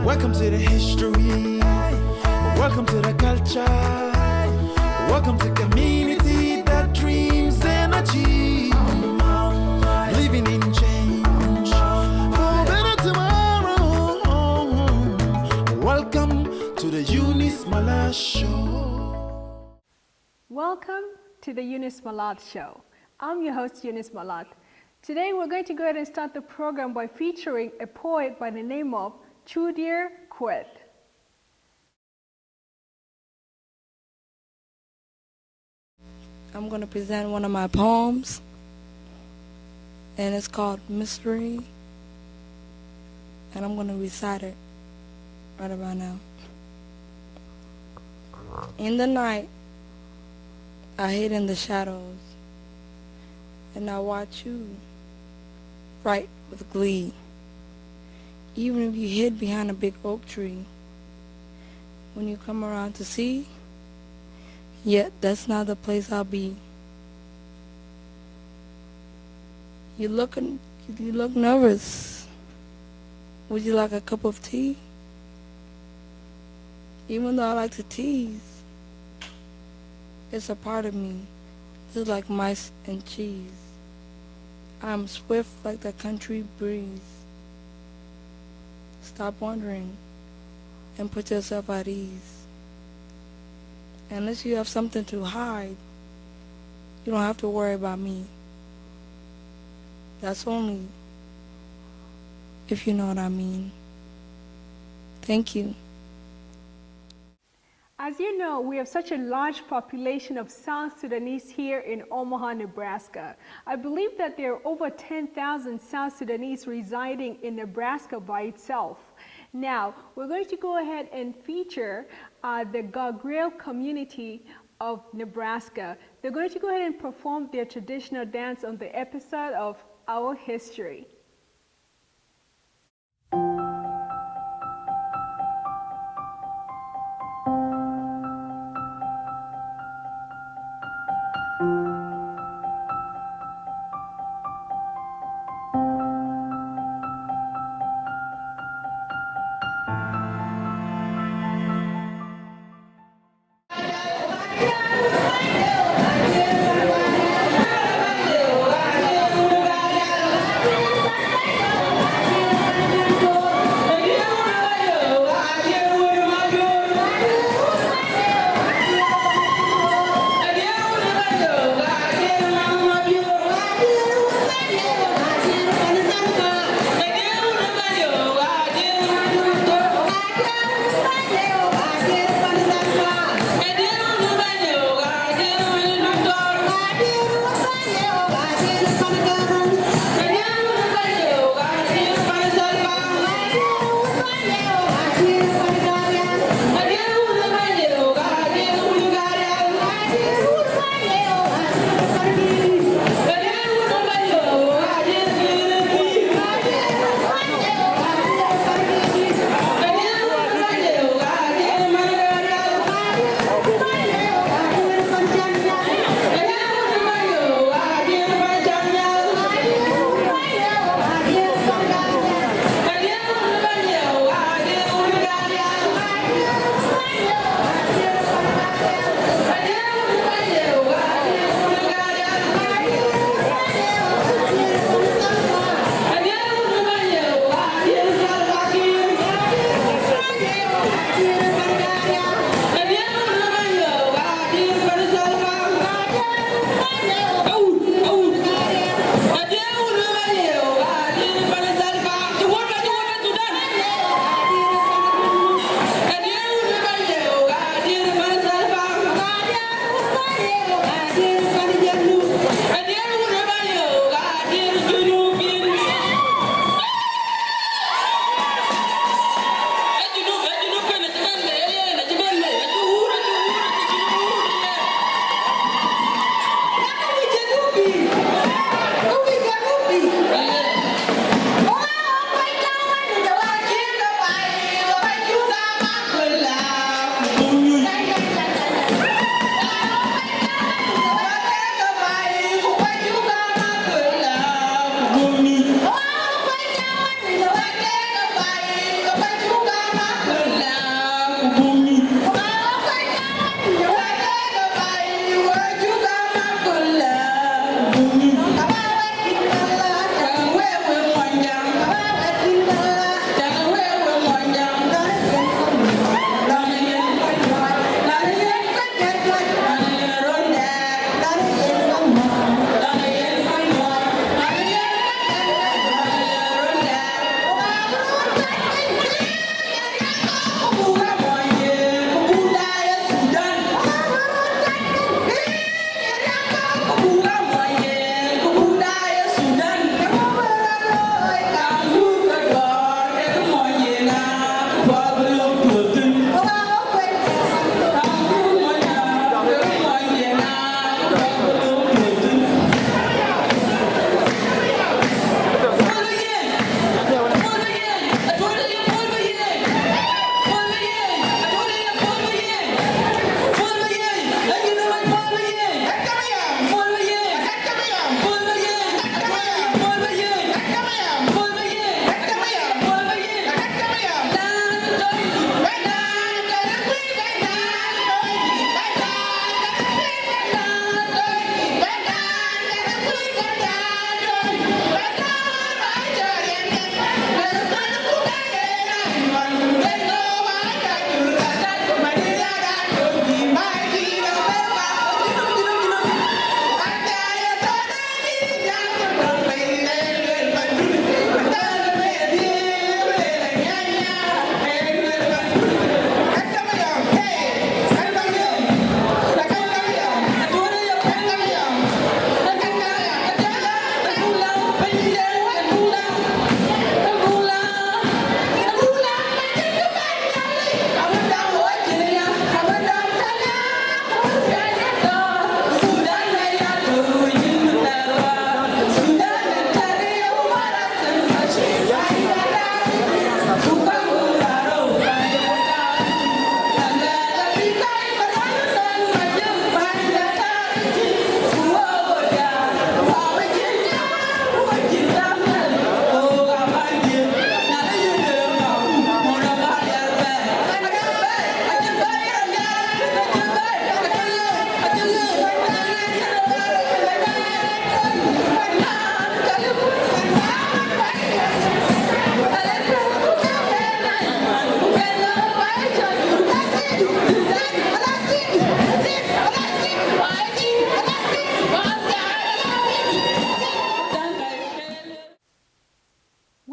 Welcome to the history. Welcome to the culture. Welcome to community that dreams and achieve. Living in change for better tomorrow. Welcome to the Eunice Malath Show. Welcome to the Eunice Malath Show. I'm your host, Eunice Malath. Today we're going to go ahead and start the program by featuring a poet by the name of Chudir Quet. I'm going to present one of my poems, and it's called Mystery, and I'm going to recite it right about now. In the night, I hid in the shadows, and I watch you right with glee. Even if you hid behind a big oak tree, when you come around to see, yet that's not the place I'll be. You look nervous. Would you like a cup of tea? Even though I like to tease, it's a part of me, just like mice and cheese. I'm swift like the country breeze. Stop wondering and put yourself at ease. Unless you have something to hide, you don't have to worry about me. That's only if you know what I mean. Thank you. As you know, we have such a large population of South Sudanese here in Omaha, Nebraska. I believe that there are over 10,000 South Sudanese residing in Nebraska by itself. Now, we're going to go ahead and feature the Gagrel community of Nebraska. They're going to go ahead and perform their traditional dance on the episode of Our History.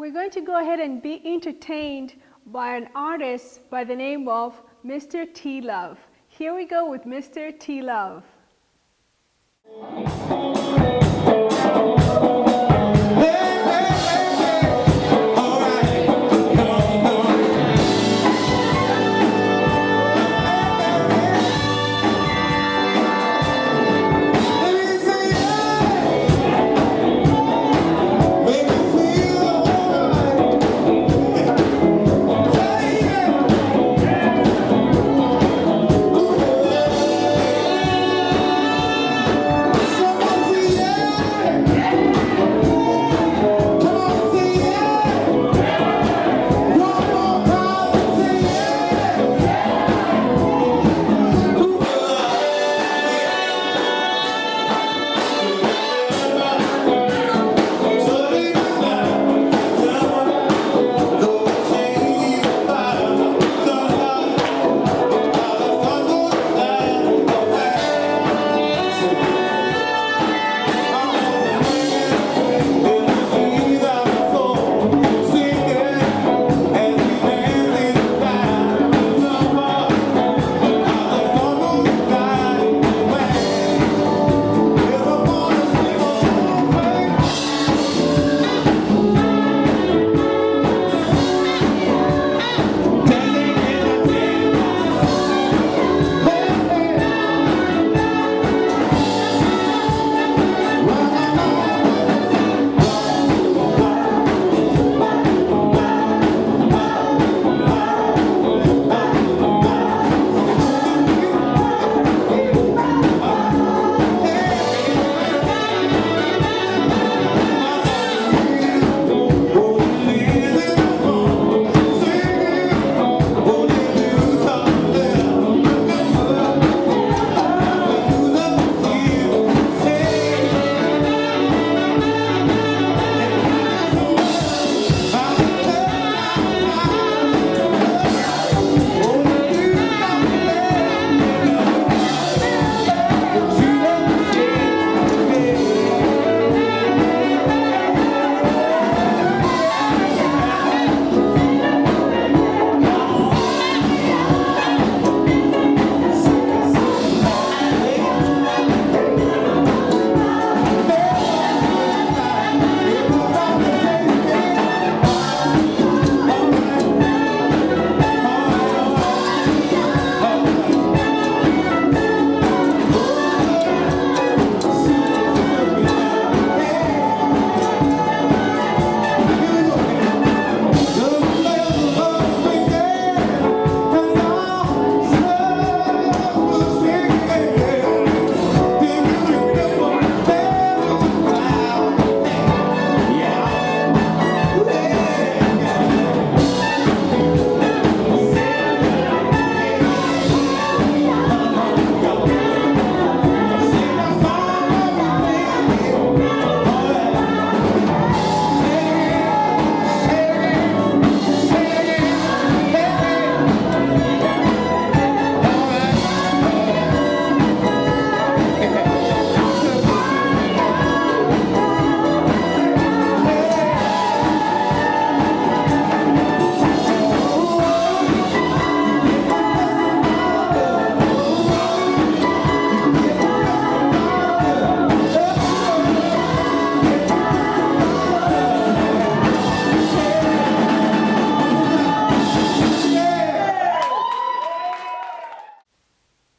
We're going to go ahead and be entertained by an artist by the name of Mr. T. Love. Here we go with Mr. T. Love.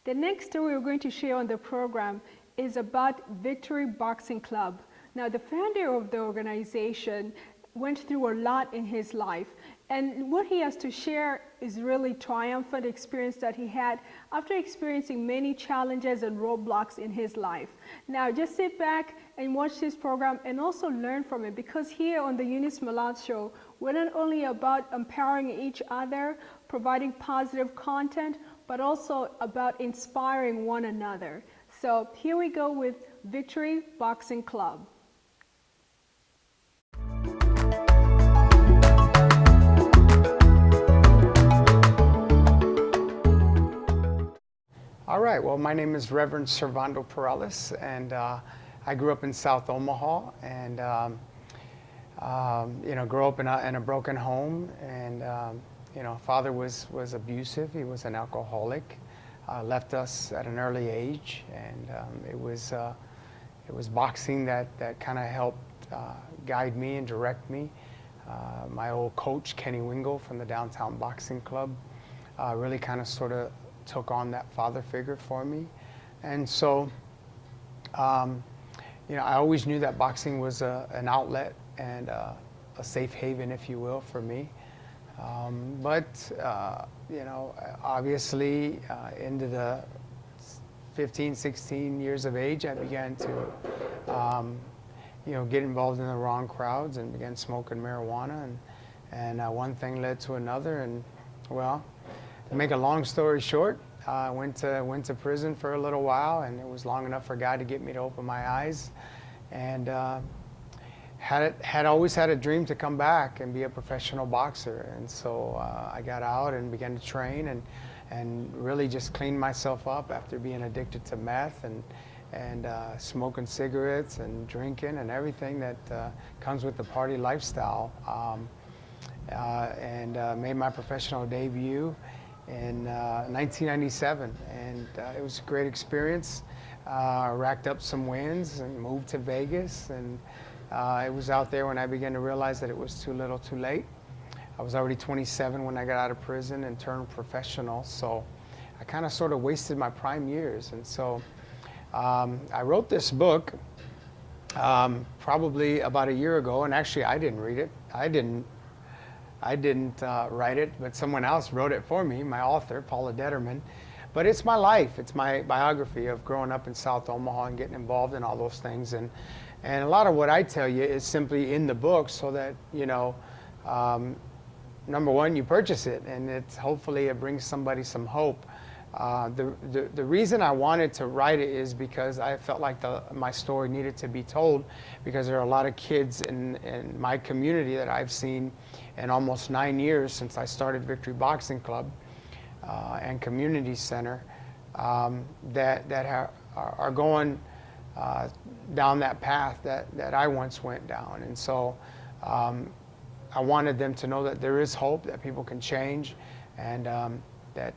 The next story we're going to share on the program is about Victory Boxing Club. Now, the founder of the organization went through a lot in his life, and what he has to share is really triumphant experience that he had after experiencing many challenges and roadblocks in his life. Now, just sit back and watch this program and also learn from it, because here on the Eunice Malath Show, we're not only about empowering each other, providing positive content, but also about inspiring one another. So here we go with Victory Boxing Club. All right, well, my name is Reverend Servando Perales, and I grew up in South Omaha, and Grew up in a broken home, and father was abusive. He was an alcoholic. Left us at an early age, and it was boxing that kind of helped guide me and direct me. My old coach, Kenny Wingle from the Downtown Boxing Club, really kind of sort of took on that father figure for me. And so, I always knew that boxing was an outlet and a safe haven, if you will, for me. Obviously, into the 15, 16 years of age, I began to, get involved in the wrong crowds and began smoking marijuana, and one thing led to another, and well, to make a long story short, I went to prison for a little while, and it was long enough for God to get me to open my eyes, and had always had a dream to come back and be a professional boxer. And so I got out and began to train and really just cleaned myself up after being addicted to meth and smoking cigarettes and drinking and everything that comes with the party lifestyle. Made my professional debut in 1997, and it was a great experience. Racked up some wins and moved to Vegas, and it was out there when I began to realize that it was too little too late. I was already 27 when I got out of prison and turned professional, so I kind of sort of wasted my prime years. And so I wrote this book probably about a year ago, and actually I didn't read it. I didn't write it, but someone else wrote it for me, my author, Paula Detterman. But it's my life. It's my biography of growing up in South Omaha and getting involved in all those things. And a lot of what I tell you is simply in the book so that, number one, you purchase it, and hopefully it brings somebody some hope. The reason I wanted to write it is because I felt like my story needed to be told, because there are a lot of kids in my community that I've seen in almost 9 years since I started Victory Boxing Club and Community Center that are going down that path that I once went down. And so I wanted them to know that there is hope, that people can change, and that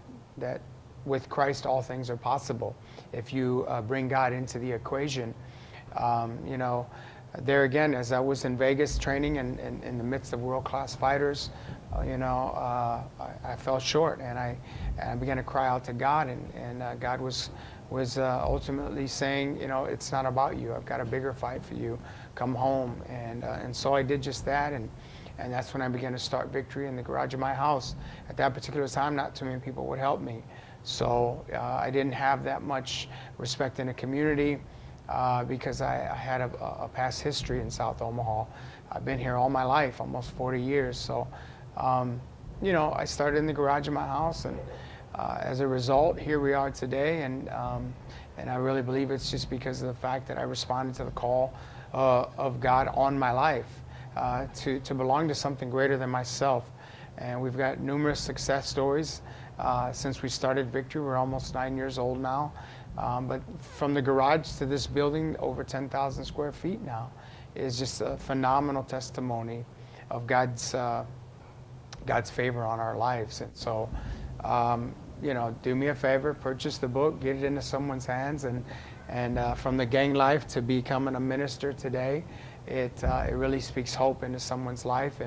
with Christ all things are possible if you bring God into the equation. There again, as I was in Vegas training and in the midst of world-class fighters, I fell short, and I began to cry out to God, and God was ultimately saying, it's not about you. I've got a bigger fight for you. Come home. And so I did just that, and that's when I began to start Victory in the garage of my house. At that particular time, not too many people would help me. So I didn't have that much respect in the community because I had a past history in South Omaha. I've been here all my life, almost 40 years. So, I started in the garage of my house, and as a result, here we are today. And I really believe it's just because of the fact that I responded to the call of God on my life to belong to something greater than myself. And we've got numerous success stories since we started Victory. We're almost 9 years old now. But from the garage to this building, over 10,000 square feet now, is just a phenomenal testimony of God's favor on our lives. And so, do me a favor, purchase the book, get it into someone's hands, and from the gang life to becoming a minister today, it really speaks hope into someone's life.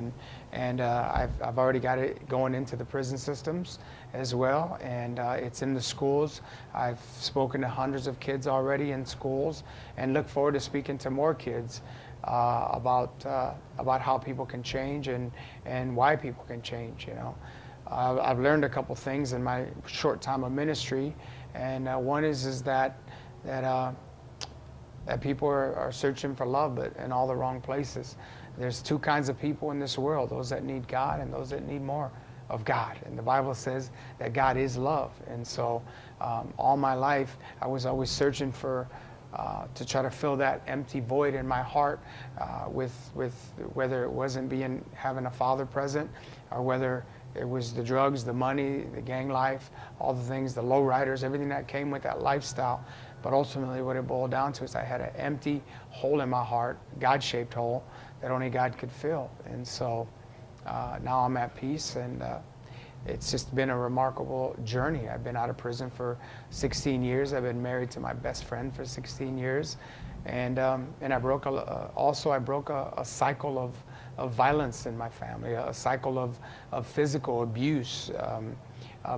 And I've already got it going into the prison systems as well, and it's in the schools. I've spoken to hundreds of kids already in schools, and look forward to speaking to more kids about how people can change and why people can change. I've learned a couple things in my short time of ministry, and one is that people are searching for love, but in all the wrong places. There's two kinds of people in this world: those that need God and those that need more of God. And the Bible says that God is love. And so all my life I was always searching for to try to fill that empty void in my heart with whether it wasn't having a father present, or whether it was the drugs, the money, the gang life, all the things, the lowriders, everything that came with that lifestyle. But ultimately what it boiled down to is I had an empty hole in my heart, God-shaped hole, that only God could fill. And so now I'm at peace, and it's just been a remarkable journey. I've been out of prison for 16 years. I've been married to my best friend for 16 years. And I broke a cycle of violence in my family, a cycle of physical abuse,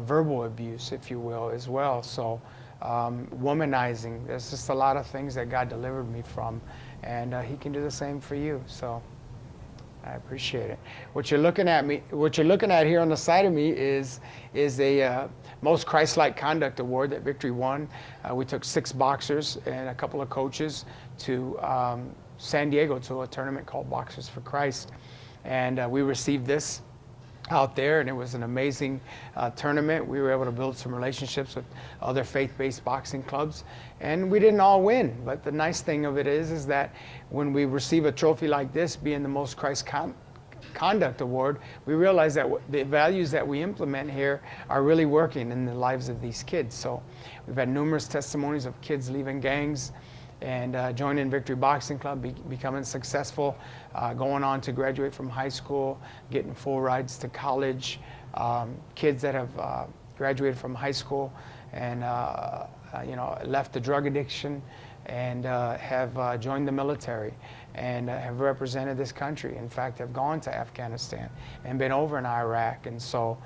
verbal abuse, if you will, as well. So womanizing, there's just a lot of things that God delivered me from, and He can do the same for you. So I appreciate it. What you're looking at here on the side of me is a Most Christ-like Conduct Award that Victory won. We took 6 boxers and a couple of coaches to San Diego to a tournament called Boxers for Christ, and we received this out there, and it was an amazing tournament. We were able to build some relationships with other faith-based boxing clubs, and we didn't all win, but the nice thing of it is that when we receive a trophy like this, being the Most Christ Conduct Award, we realize that the values that we implement here are really working in the lives of these kids. So we've had numerous testimonies of kids leaving gangs and joining Victory Boxing Club, becoming successful, going on to graduate from high school, getting full rides to college, kids that have graduated from high school and left the drug addiction and have joined the military and have represented this country. In fact, have gone to Afghanistan and been over in Iraq. And so,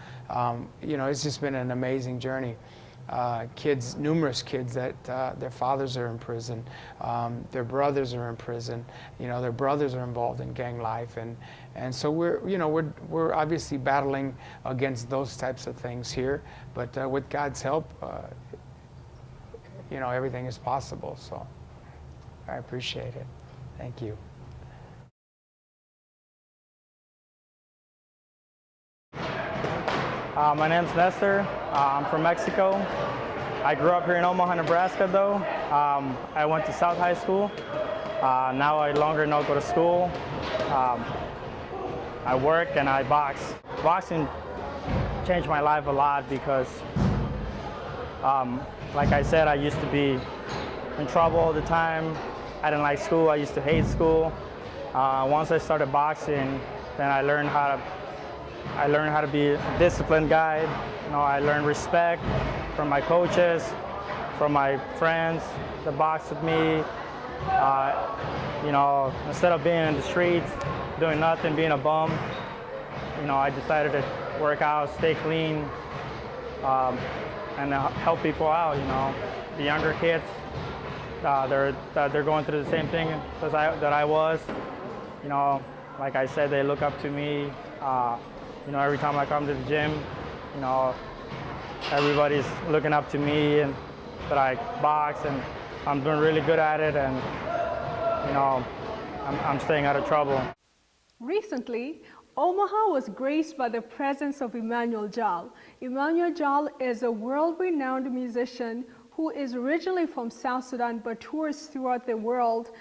it's just been an amazing journey. Numerous kids that their fathers are in prison, their brothers are in prison, their brothers are involved in gang life, and so we're obviously battling against those types of things here, but with God's help, everything is possible. So I appreciate it. Thank you. My name's Nestor. I'm from Mexico. I grew up here in Omaha, Nebraska, though. I went to South High School. Now I longer not go to school. I work and I box. Boxing changed my life a lot because, like I said, I used to be in trouble all the time. I didn't like school. I used to hate school. Once I started boxing, then I learned how to be a disciplined guy. I learned respect from my coaches, from my friends that box with me. Instead of being in the streets, doing nothing, being a bum, I decided to work out, stay clean, and help people out. The younger kids, they're going through the same thing that I was. Like I said, they look up to me. Every time I come to the gym, everybody's looking up to me and that I box, and I'm doing really good at it, and I'm staying out of trouble. Recently, Omaha was graced by the presence of Emmanuel Jal. Emmanuel Jal is a world-renowned musician who is originally from South Sudan but tours throughout the world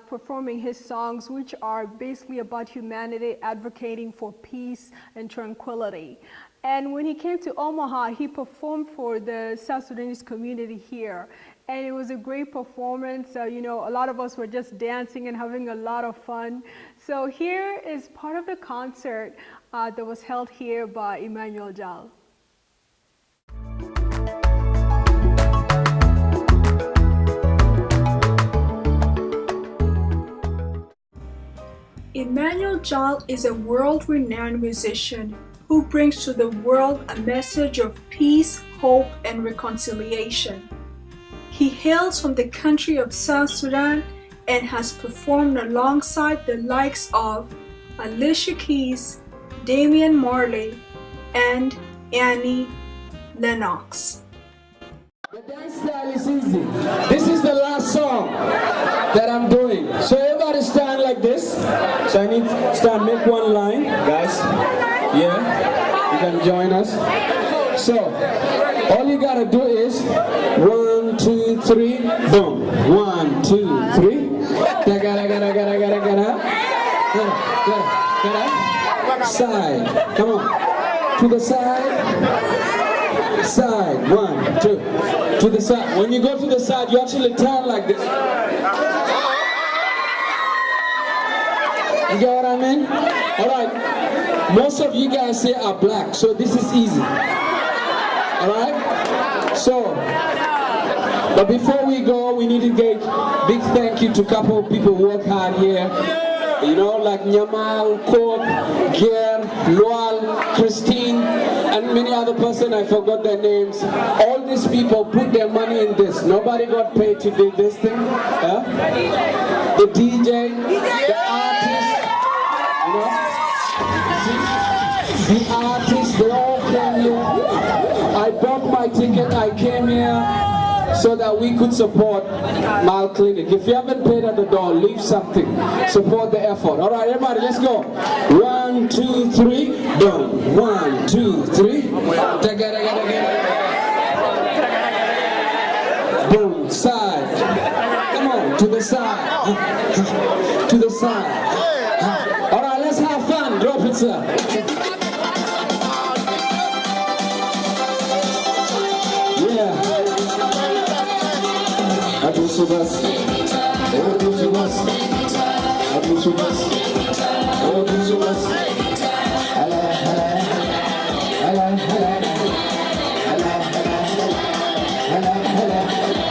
performing his songs, which are basically about humanity, advocating for peace and tranquility. And when he came to Omaha, he performed for the South Sudanese community here. And it was a great performance. A lot of us were just dancing and having a lot of fun. So here is part of the concert that was held here by Emmanuel Jal. Emmanuel Jal is a world-renowned musician who brings to the world a message of peace, hope, and reconciliation. He hails from the country of South Sudan and has performed alongside the likes of Alicia Keys, Damian Marley, and Annie Lennox. The dance style is easy. This is the last song that I'm doing. So everybody stand like this. So I need to stand, make one line, guys. Yeah, you can join us. So all you gotta do is 1, 2, 3, boom. 1, 2, 3. Side. Come on. To the side. Side. 1, 2. To the side. When you go to the side, you actually turn like this. You get what I mean? All right. Most of you guys here are black, so this is easy. All right? So, but before we go, we need to give big thank you to a couple of people who work hard here. You know, like Nyamal, Cook, Ger, Lual, Christine, and many other persons, I forgot their names. All these people put their money in this. Nobody got paid to do this thing. The DJ, the artist, you know. The artists, they all came here. I bought my ticket, I came here so that we could support Mal Clinic. If you haven't paid at the door, leave something. Support the effort. All right, everybody, let's go. 1, 2, 3, boom. 1, 2, 3. Boom, side. Come on, to the side. To the side. All right, let's have fun. Drop it, sir. Abusubas, Abusubas, Abusubas, Abusubas, Hala, hala, hala, hala, hala, hala, hala.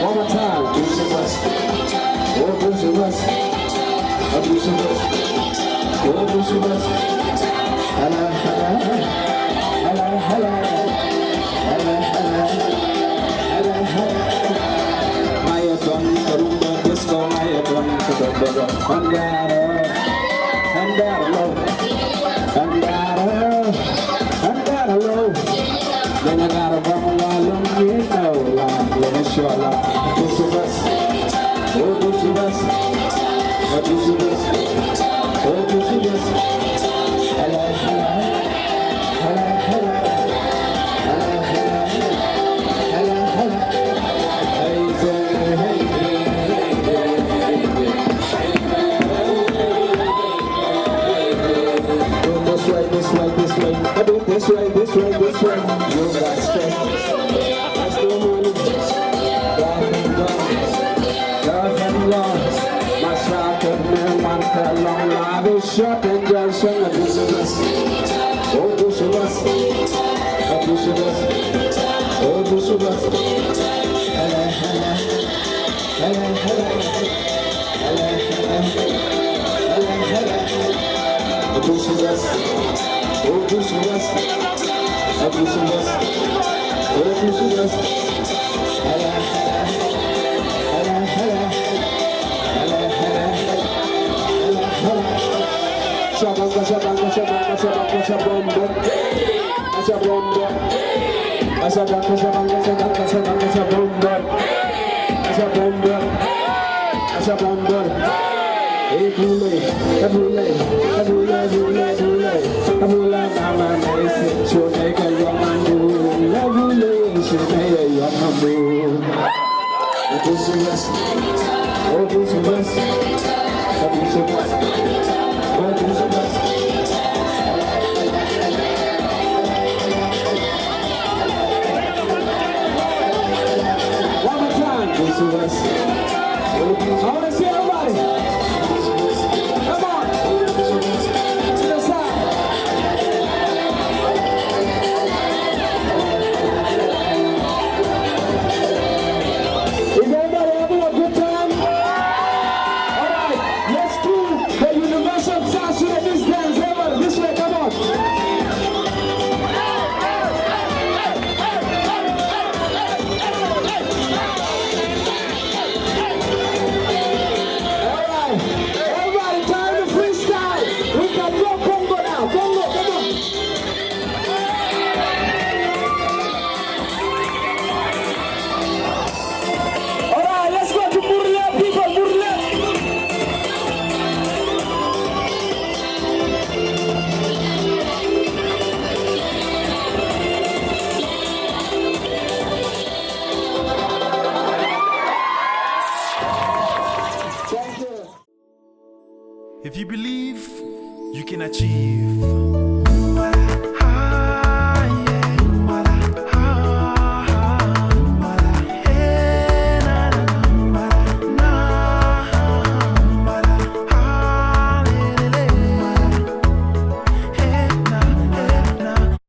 One more time, Abusubas, Abusubas, Abusubas, Abusubas, hala, hala, hala, hala, hala, hala, hala. Rumba disco, Maya drum, andaro. Then I got a bum along, you know, let me show you. Abusubas, Abusubas, Abusubas, Abusubas. Hello, hello, hello, hello, hello, hello, hello. This way, this way. I do this way, this way, this way. You got strength. That's the money. Love and love. My shot of man, one fell long. Live is short and Johnson. Abusubas. Abusubas. Abusubas. Abusubas. Hello, hello. Hello, hello. Hello, hello. Hello, hello. Abusubas, Abusubas, Abusubas, Abusubas. Hala, hala, hala, hala, hala, hala, hala. Shabanga, shabanga, shabanga, shabanga, shabanga, shabanga. Shabanga, shabanga, shabanga, shabanga, shabanga, shabanga, shabanga. Abule, abule, abule, abule, abule, abule, mama, nice, so make a young man, abule, so make a young man. Abusubas, Abusubas, Abusubas, Abusubas. One more time, Abusubas. I want to see everybody. If you believe, you can achieve.